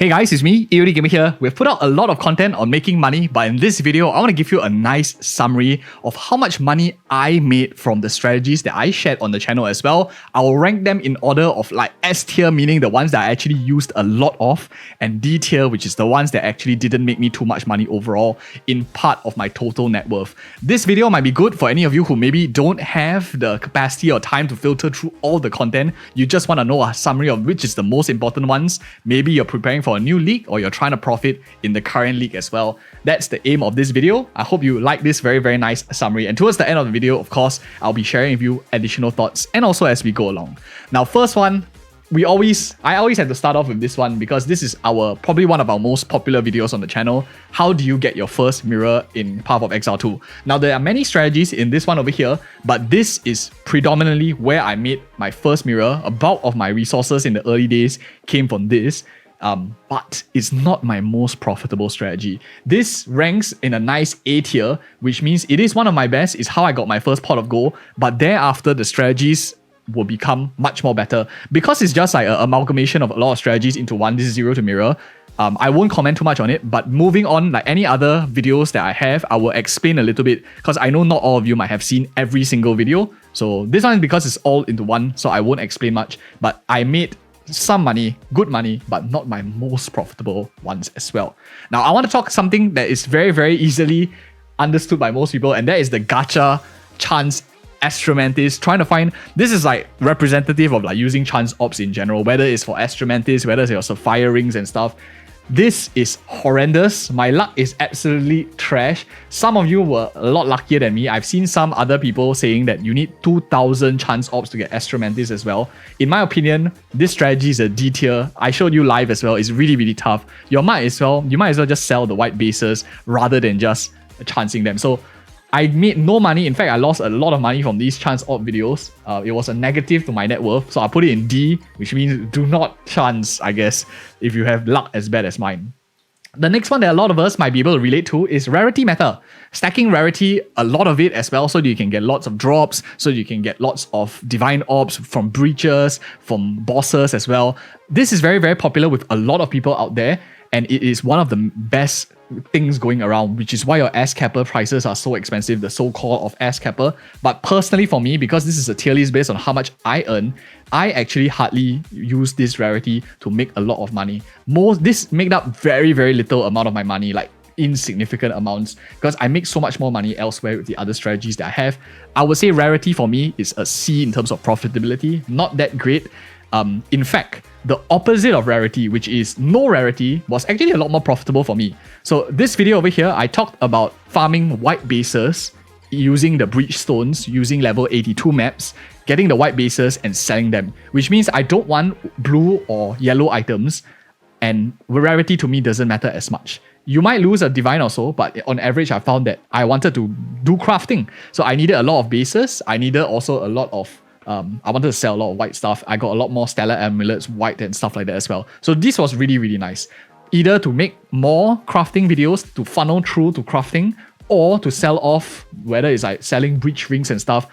Hey guys, it's me, EODGamer here. We've put out a lot of content on making money, but in this video, I want to give you a nice summary of how much money I made from the strategies that I shared on the channel as well. I will rank them in order of like S tier, meaning the ones that I actually used a lot of, and D tier, which is the ones that actually didn't make me too much money overall in part of my total net worth. This video might be good for any of you who maybe don't have the capacity or time to filter through all the content. You just want to know a summary of which is the most important ones. Maybe you're preparing for a new league or you're trying to profit in the current league as well. That's the aim of this video. I hope you like this very nice summary, and towards the end of the video, of course, I'll be sharing with you additional thoughts and also as we go along. Now, first one, I always had to start off with this one because this is probably one of our most popular videos on the channel. How do you get your first mirror in Path of Exile 2? Now, there are many strategies in this one over here, but this is predominantly where I made my first mirror. A bulk of my resources in the early days came from this. But it's not my most profitable strategy. This ranks in a nice A tier, which means it is one of my best. It's how I got my first pot of gold, but thereafter the strategies will become much more better because it's just like an amalgamation of a lot of strategies into one. This is zero to mirror. I won't comment too much on it, but moving on, like any other videos that I have, I will explain a little bit because I know not all of you might have seen every single video. So this one is because it's all into one, so I won't explain much, but I made some money, good money, but not my most profitable ones as well. Now, I want to talk something that is very easily understood by most people, and that is the Gacha chance Astromantis. Trying to find, this is like representative of like using chance ops in general, whether it's for Astromantis, whether it's your Sapphire rings and stuff. This is horrendous. My luck is absolutely trash. Some of you were a lot luckier than me. I've seen some other people saying that you need 2,000 chance ops to get Astromantis as well. In my opinion, this strategy is a D tier. I showed you live as well. It's really tough. You might as well just sell the white bases rather than just chancing them. So I made no money. In fact, I lost a lot of money from these chance op videos. It was a negative to my net worth. So I put it in D, which means do not chance, I guess, if you have luck as bad as mine. The next one that a lot of us might be able to relate to is rarity meta. Stacking rarity, a lot of it as well, so that you can get lots of drops, so you can get lots of divine orbs from breaches, from bosses as well. This is very popular with a lot of people out there, and it is one of the best things going around, which is why your S-Capper prices are so expensive, the so-called of S-Capper. But personally for me, because this is a tier list based on how much I earn, I actually hardly use this rarity to make a lot of money. This made up very little amount of my money, like insignificant amounts, because I make so much more money elsewhere with the other strategies that I have. I would say rarity for me is a C in terms of profitability, not that great. In fact, the opposite of rarity, which is no rarity, was actually a lot more profitable for me. So this video over here, I talked about farming white bases using the breach stones, using level 82 maps, getting the white bases and selling them, which means I don't want blue or yellow items, and rarity to me doesn't matter as much. You might lose a divine or so, but on average, I found that I wanted to do crafting. So I needed a lot of bases. I needed also a lot of I wanted to sell a lot of white stuff. I got a lot more stellar amulets, white and stuff like that as well. So this was really nice. Either to make more crafting videos to funnel through to crafting, or to sell off, whether it's like selling breach rings and stuff.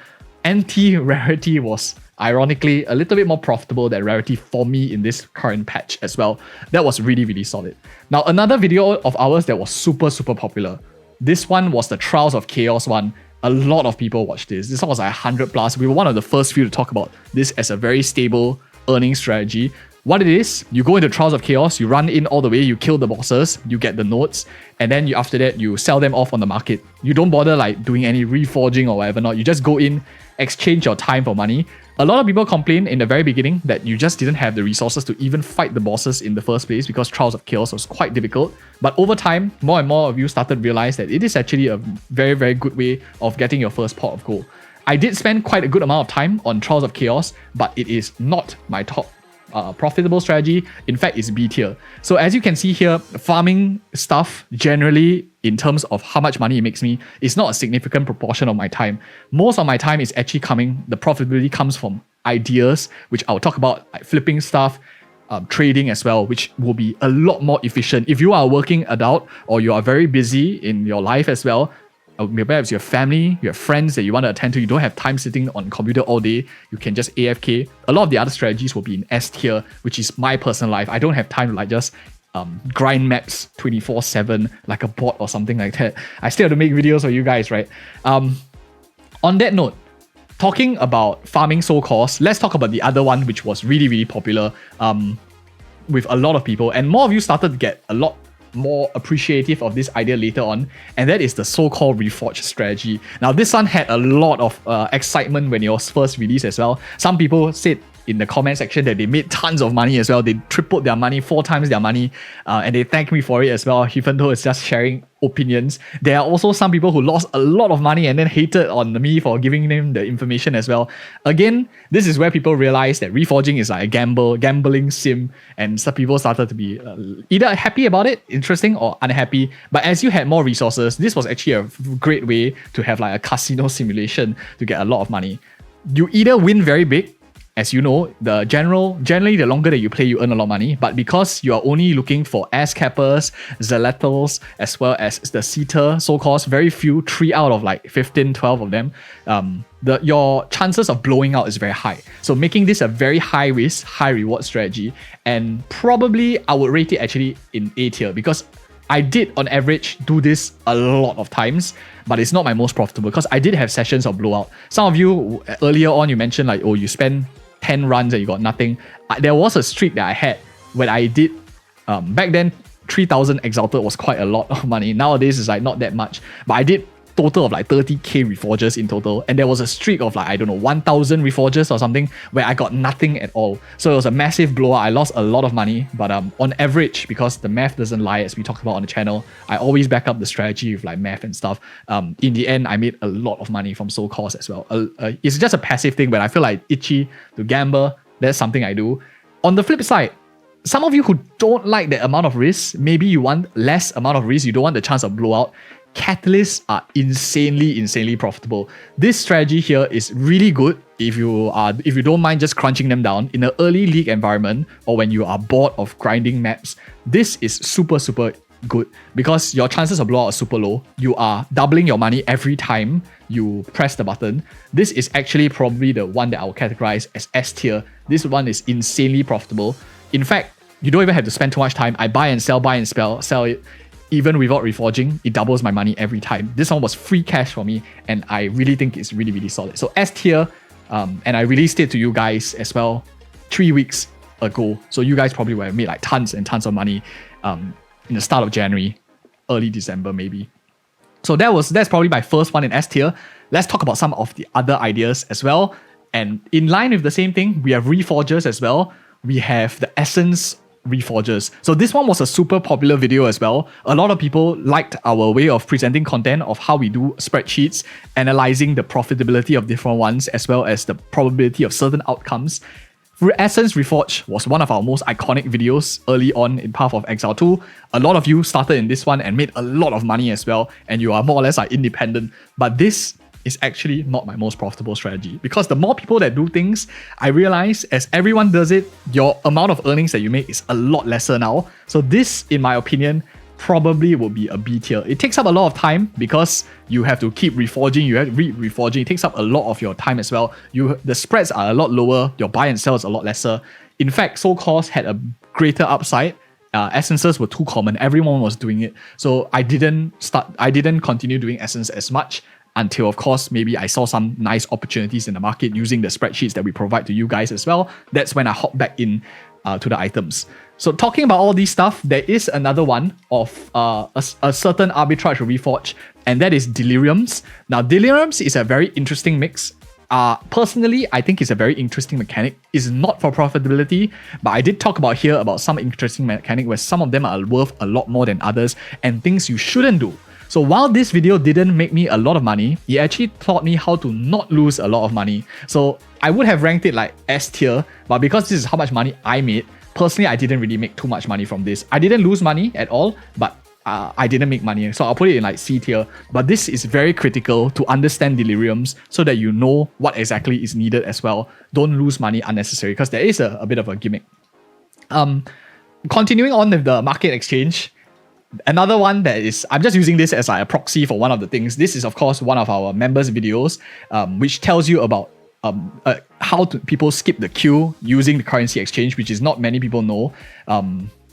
Anti-rarity was ironically a little bit more profitable than rarity for me in this current patch as well. That was really solid. Now, another video of ours that was super popular. This one was the Trials of Chaos one. A lot of people watched this. This one was like 100 plus. We were one of the first few to talk about this as a very stable earning strategy. What it is, you go into Trials of Chaos, you run in all the way, you kill the bosses, you get the nodes, and then after that, you sell them off on the market. You don't bother like doing any reforging or whatever not. You just go in, exchange your time for money. A lot of people complained in the very beginning that you just didn't have the resources to even fight the bosses in the first place because Trials of Chaos was quite difficult. But over time, more and more of you started to realize that it is actually a very good way of getting your first pot of gold. I did spend quite a good amount of time on Trials of Chaos, but it is not my top profitable strategy. In fact, it's B tier. So as you can see here, farming stuff generally in terms of how much money it makes me is not a significant proportion of my time. Most of my time is actually the profitability comes from ideas, which I'll talk about, like flipping stuff, trading as well, which will be a lot more efficient. If you are a working adult or you are very busy in your life as well, perhaps your family, your friends that you want to attend to, you don't have time sitting on computer all day, you can just AFK. A lot of the other strategies will be in S tier, which is my personal life. I don't have time to like just grind maps 24/7 like a bot or something like that. I still have to make videos for you guys, right? On that note, talking about farming soul cores, let's talk about the other one, which was really, really popular with a lot of people. And more of you started to get a lot more appreciative of this idea later on. And that is the so-called Reforge strategy. Now, this one had a lot of excitement when it was first released as well. Some people said in the comment section that they made tons of money as well. They tripled their money, 4 times their money, and they thanked me for it as well, even though it's just sharing opinions. There are also some people who lost a lot of money and then hated on me for giving them the information as well. Again, this is where people realize that reforging is like a gambling sim, and some people started to be either happy about it, interesting, or unhappy. But as you had more resources, this was actually a great way to have like a casino simulation to get a lot of money. You either win very big. As you know, generally the longer that you play, you earn a lot of money. But because you are only looking for ass cappers, zealotals, as well as the seater, so-called, very few, 3 out of like 15, 12 of them, your chances of blowing out is very high. So making this a very high risk, high reward strategy. And probably I would rate it actually in A tier, because I did on average do this a lot of times, but it's not my most profitable because I did have sessions of blowout. Some of you earlier on, you mentioned like, oh, you spend 10 runs and you got nothing. There was a streak that I had when I did, back then 3,000 exalted was quite a lot of money. Nowadays it's like not that much, but I did total of like 30k reforges in total, and there was a streak of like, I don't know, 1,000 reforges or something where I got nothing at all. So it was a massive blowout. I lost a lot of money, but on average, because the math doesn't lie, as we talked about on the channel, I always back up the strategy with like math and stuff. In the end, I made a lot of money from soul cores as well. It's just a passive thing, but I feel like itchy to gamble. That's something I do. On the flip side, some of you who don't like the amount of risk, maybe you want less amount of risk, you don't want the chance of blowout, catalysts are insanely profitable. This strategy here is really good if you don't mind just crunching them down in an early league environment, or when you are bored of grinding maps. This is super good because your chances of blowout are super low. You are doubling your money every time you press the button. This is actually probably the one that I will categorize as S tier. This one is insanely profitable. In fact, you don't even have to spend too much time. I buy and sell it. Even without reforging, it doubles my money every time. This one was free cash for me, and I really think it's really solid. So S tier, and I released it to you guys as well 3 weeks ago. So you guys probably would have made like tons and tons of money in the start of January, early December maybe. So that's probably my first one in S tier. Let's talk about some of the other ideas as well. And in line with the same thing, we have reforgers as well. We have the essence reforgers. So this one was a super popular video as well. A lot of people liked our way of presenting content, of how we do spreadsheets, analyzing the profitability of different ones, as well as the probability of certain outcomes. Essence Reforge was one of our most iconic videos early on in Path of Exile 2. A lot of you started in this one and made a lot of money as well, and you are more or less like independent. But this is actually not my most profitable strategy, because the more people that do things, I realize as everyone does it, your amount of earnings that you make is a lot lesser now. So this, in my opinion, probably will be a B tier. It takes up a lot of time because you have to keep reforging, you have to reforging. It takes up a lot of your time as well. The spreads are a lot lower, your buy and sell is a lot lesser. In fact, soul cores had a greater upside. Essences were too common, everyone was doing it. So I didn't continue doing essence as much, until, of course, maybe I saw some nice opportunities in the market using the spreadsheets that we provide to you guys as well. That's when I hop back in to the items. So talking about all these stuff, there is another one of a certain arbitrage reforge, and that is Deliriums. Now, Deliriums is a very interesting mix. Personally, I think it's a very interesting mechanic. It's not for profitability, but I did talk about here about some interesting mechanic where some of them are worth a lot more than others and things you shouldn't do. So while this video didn't make me a lot of money, it actually taught me how to not lose a lot of money. So I would have ranked it like S tier, but because this is how much money I made, personally, I didn't really make too much money from this. I didn't lose money at all, but I didn't make money. So I'll put it in like C tier. But this is very critical to understand Deliriums so that you know what exactly is needed as well. Don't lose money unnecessarily, because there is a bit of a gimmick. Continuing on with the market exchange, another one that is, I'm just using this as like a proxy for one of the things. This is, of course, one of our members' videos, which tells you about how people skip the queue using the currency exchange, which is not many people know.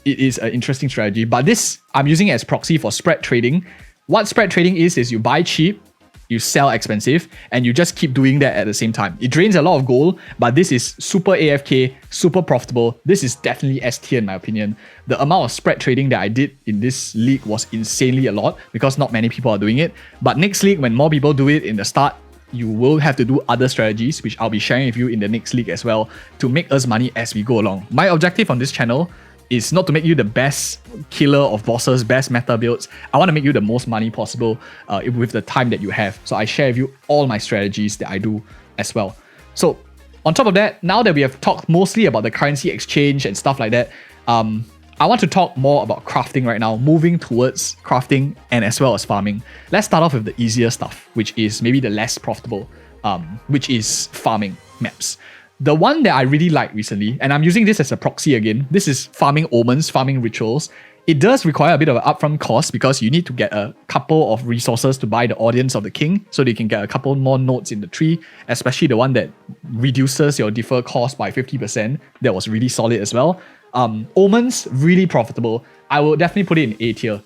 it is an interesting strategy. But this, I'm using it as proxy for spread trading. What spread trading is you buy cheap, you sell expensive, and you just keep doing that at the same time. It drains a lot of gold, but this is super AFK, super profitable. This is definitely S tier in my opinion. The amount of spread trading that I did in this league was insanely a lot because not many people are doing it. But next league, when more people do it in the start, you will have to do other strategies, which I'll be sharing with you in the next league as well, to make us money as we go along. My objective on this channel is not to make you the best killer of bosses, best meta builds. I want to make you the most money possible with the time that you have. So I share with you all my strategies that I do as well. So on top of that, now that we have talked mostly about the currency exchange and stuff like that, I want to talk more about crafting right now, moving towards crafting and as well as farming. Let's start off with the easier stuff, which is maybe the less profitable, which is farming maps. The one that I really like recently, and I'm using this as a proxy again, this is farming omens, farming rituals. It does require a bit of an upfront cost because you need to get a couple of resources to buy the audience of the king so that you can get a couple more nodes in the tree, especially the one that reduces your defer cost by 50%. That was really solid as well. Omens, really profitable. I will definitely put it in A tier.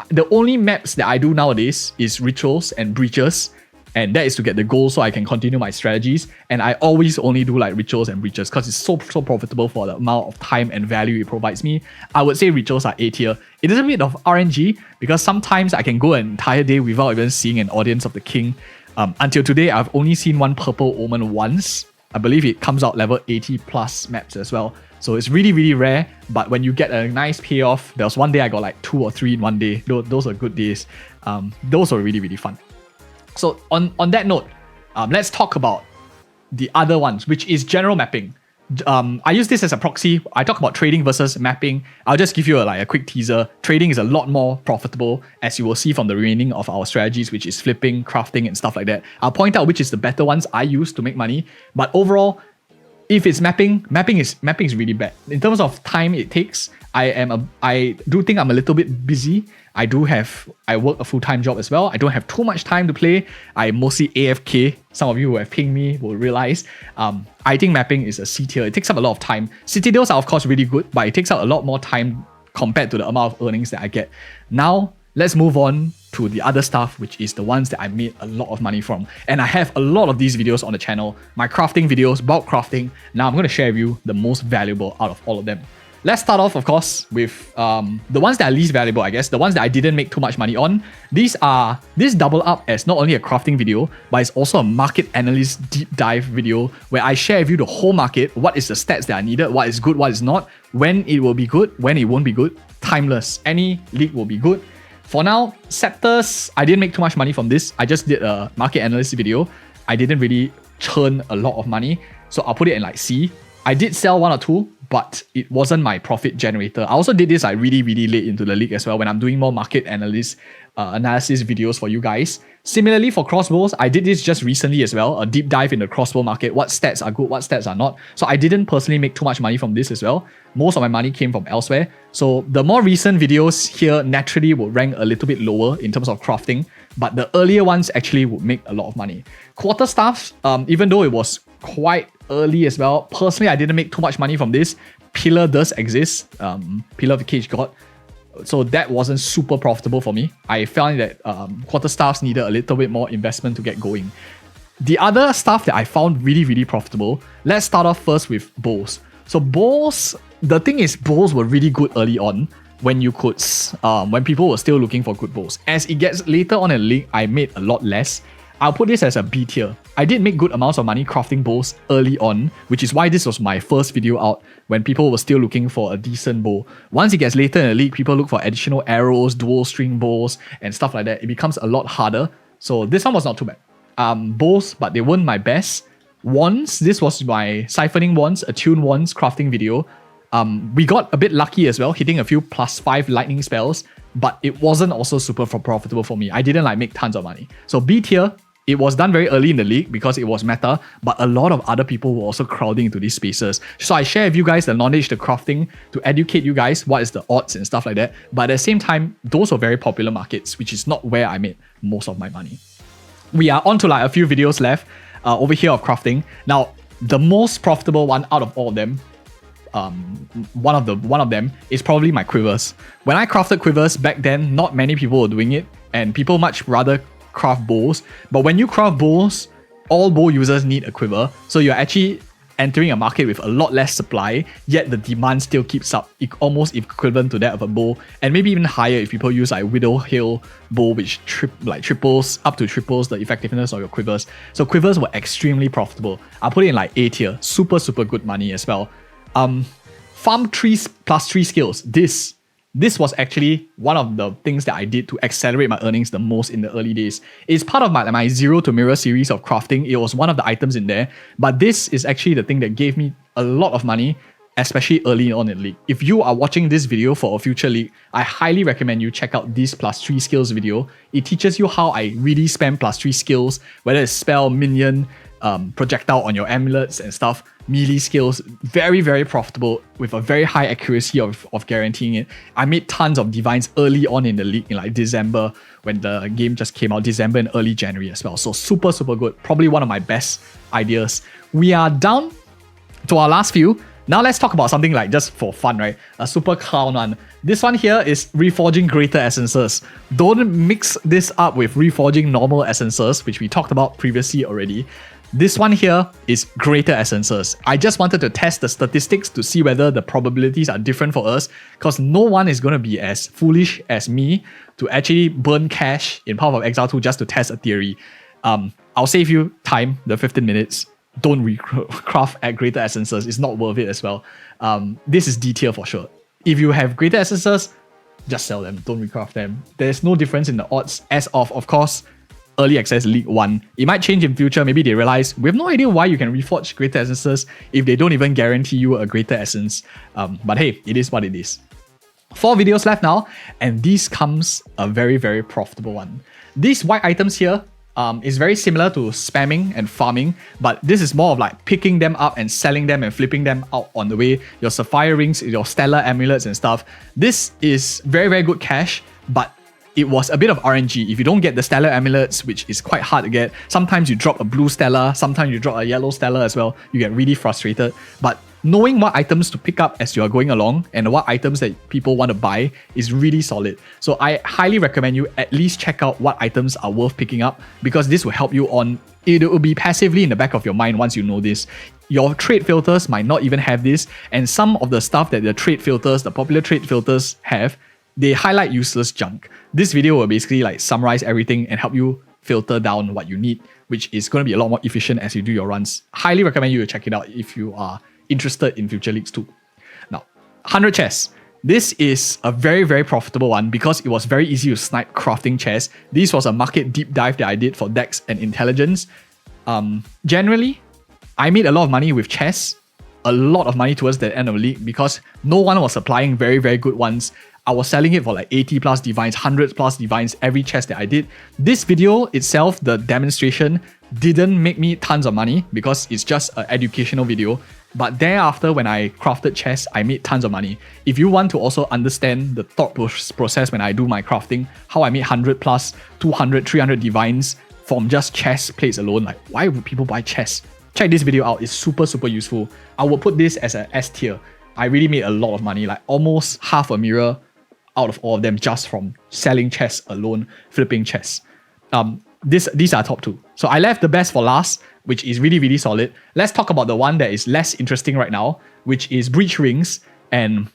The only maps that I do nowadays is rituals and breaches. And that is to get the gold so I can continue my strategies. And I always only do like rituals and breaches because it's so profitable for the amount of time and value it provides me. I would say rituals are A tier. It is a bit of RNG because sometimes I can go an entire day without even seeing an audience of the king. Until today, I've only seen one purple omen once. I believe it comes out level 80 plus maps as well. So it's really, really rare. But when you get a nice payoff, there was one day I got like 2 or 3 in one day. Those are good days. Those were really, really fun. So on that note, let's talk about the other ones, which is general mapping. I use this as a proxy. I talk about trading versus mapping. I'll just give you a quick teaser. Trading is a lot more profitable, as you will see from the remaining of our strategies, which is flipping, crafting, and stuff like that. I'll point out which is the better ones I use to make money. But overall, if it's mapping is really bad. In terms of time it takes, I do think I'm a little bit busy. I work a full-time job as well. I don't have too much time to play. I mostly AFK. Some of you who have pinged me will realize. I think mapping is a C tier. It takes up a lot of time. Citadels are of course really good, but it takes up a lot more time compared to the amount of earnings that I get. Now, let's move on to the other stuff, which is the ones that I made a lot of money from. And I have a lot of these videos on the channel. My crafting videos, bulk crafting. Now I'm going to share with you the most valuable out of all of them. Let's start off, of course, with the ones that are least valuable, I guess. The ones that I didn't make too much money on. This double up as not only a crafting video, but it's also a market analyst deep dive video where I share with you the whole market, what is the stats that are needed, what is good, what is not, when it will be good, when it won't be good. Timeless. Any league will be good. For now, Scepters, I didn't make too much money from this. I just did a market analyst video. I didn't really churn a lot of money, so I'll put it in like C. I did sell 1 or 2, but it wasn't my profit generator. I also did this really, really late into the league as well when I'm doing more market analysis videos for you guys. Similarly for crossbows, I did this just recently as well, a deep dive in the crossbow market, what stats are good, what stats are not. So I didn't personally make too much money from this as well. Most of my money came from elsewhere. So the more recent videos here naturally will rank a little bit lower in terms of crafting, but the earlier ones actually would make a lot of money. Quarterstaffs, even though it was quite early as well, personally I didn't make too much money from this. Pillar does exist, Pillar of the Cage God. So that wasn't super profitable for me. I found that quarterstaffs needed a little bit more investment to get going. The other stuff that I found really, really profitable, let's start off first with bows. So bows, the thing is bows were really good early on when you could, when people were still looking for good bows. As it gets later on in the league, I made a lot less. I'll put this as a B tier. I did make good amounts of money crafting bows early on, which is why this was my first video out when people were still looking for a decent bow. Once it gets later in the league, people look for additional arrows, dual string bows, and stuff like that. It becomes a lot harder. So this one was not too bad. Bows, but they weren't my best. Wands, this was my siphoning wands, attune wands crafting video. We got a bit lucky as well, hitting a few +5 lightning spells, but it wasn't also super profitable for me. I didn't make tons of money. So B tier, it was done very early in the league because it was meta, but a lot of other people were also crowding into these spaces. So I share with you guys the knowledge, the crafting, to educate you guys what is the odds and stuff like that. But at the same time, those were very popular markets, which is not where I made most of my money. We are on to a few videos left over here of crafting. Now, the most profitable one out of all of them, one of them is probably my Quivers. When I crafted Quivers back then, not many people were doing it, and people much rather craft bows. But when you craft bows, all bow users need a Quiver, so you're actually entering a market with a lot less supply, yet the demand still keeps up, almost equivalent to that of a bow, and maybe even higher if people use like Widow Hill bow, which triples the effectiveness of your Quivers. So Quivers were extremely profitable. I'll put it in like A tier, super good money as well. Farm trees plus 3 skills. This was actually one of the things that I did to accelerate my earnings the most in the early days. It's part of my Zero to Mirror series of crafting. It was one of the items in there, but this is actually the thing that gave me a lot of money, especially early on in League. If you are watching this video for a future League, I highly recommend you check out this plus 3 skills video. It teaches you how I really spam plus 3 skills, whether it's spell, minion, projectile on your amulets and stuff. Melee skills, very profitable with a very high accuracy of guaranteeing it. I made tons of divines early on in the league in like December when the game just came out, December and early January as well. So super good. Probably one of my best ideas. We are down to our last few. Now let's talk about something like just for fun, right? A super clown one. This one here is reforging greater essences. Don't mix this up with reforging normal essences, which we talked about previously already. This one here is greater essences. I just wanted to test the statistics to see whether the probabilities are different for us, because no one is going to be as foolish as me to actually burn cash in Path of Exile 2 just to test a theory. I'll save you time, the 15 minutes. Don't recraft at greater essences. It's not worth it as well. This is D tier for sure. If you have greater essences, just sell them. Don't recraft them. There's no difference in the odds as of course, Early Access League 1. It might change in future. Maybe they realize we have no idea why you can reforge greater essences if they don't even guarantee you a greater essence. But hey, it is what it is. 4 videos left now, and this comes a very profitable one. These white items here is very similar to spamming and farming, but this is more of like picking them up and selling them and flipping them out on the way. Your Sapphire rings, your Stellar amulets and stuff. This is very good cash, but it was a bit of RNG. If you don't get the Stellar amulets, which is quite hard to get, sometimes you drop a blue Stellar, sometimes you drop a yellow Stellar as well. You get really frustrated. But knowing what items to pick up as you are going along and what items that people want to buy is really solid. So I highly recommend you at least check out what items are worth picking up, because this will help you on. It will be passively in the back of your mind once you know this. Your trade filters might not even have this, and some of the stuff that the trade filters, the popular trade filters have, they highlight useless junk. This video will basically like summarize everything and help you filter down what you need, which is going to be a lot more efficient as you do your runs. Highly recommend you to check it out if you are interested in future leagues too. Now, 100 chests. This is a very profitable one because it was very easy to snipe crafting chests. This was a market deep dive that I did for Dex and Intelligence. Generally, I made a lot of money with chests, a lot of money towards the end of the league because no one was supplying very good ones. I was selling it for like 80 plus divines, 100 plus divines every chest that I did. This video itself, the demonstration, didn't make me tons of money because it's just an educational video. But thereafter, when I crafted chests, I made tons of money. If you want to also understand the thought process when I do my crafting, how I made 100 plus, 200, 300 divines from just chest plates alone, like why would people buy chests? Check this video out, it's super useful. I will put this as an S tier. I really made a lot of money, like almost half a mirror out of all of them just from selling chests alone, flipping chests. These are top 2. So I left the best for last, which is really solid. Let's talk about the one that is less interesting right now, which is breach rings. And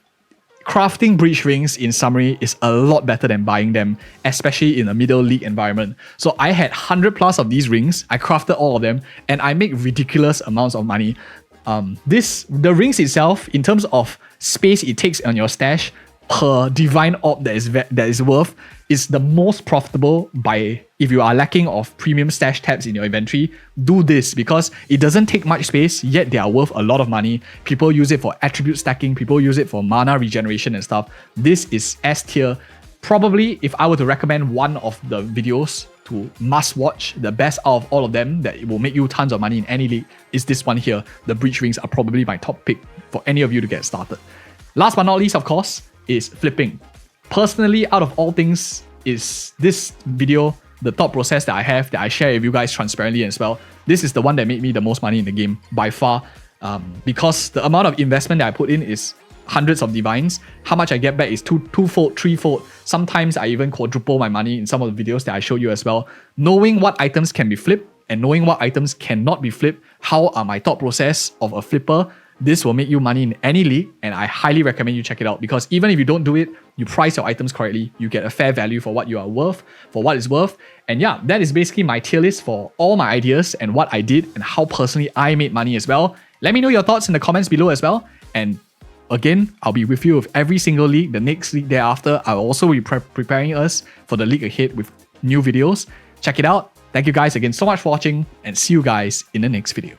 crafting breach rings, in summary, is a lot better than buying them, especially in a middle league environment. So I had 100 plus of these rings. I crafted all of them, and I make ridiculous amounts of money. The rings itself, in terms of space it takes on your stash per divine orb that is worth, is the most profitable. By if you are lacking of premium stash tabs in your inventory, do this because it doesn't take much space, yet they are worth a lot of money. People use it for attribute stacking, people use it for mana regeneration and stuff. This is S tier. Probably if I were to recommend one of the videos to must watch, the best out of all of them that will make you tons of money in any league, is this one here. The breach rings are probably my top pick for any of you to get started. Last but not least, of course, is flipping. Personally, out of all things, is this video the thought process that I have, that I share with you guys transparently as well. This is the one that made me the most money in the game by far. because the amount of investment that I put in is hundreds of divines. How much I get back is twofold, threefold. Sometimes I even quadruple my money in some of the videos that I showed you as well. Knowing what items can be flipped and knowing what items cannot be flipped, how are my thought process of a flipper, this will make you money in any league, and I highly recommend you check it out, because even if you don't do it, you price your items correctly, you get a fair value for what you are worth, for what it's worth. And yeah, that is basically my tier list for all my ideas and what I did and how personally I made money as well. Let me know your thoughts in the comments below as well. And again, I'll be with you with every single league. The next league thereafter, I'll also be preparing us for the league ahead with new videos. Check it out. Thank you guys again so much for watching, and see you guys in the next video.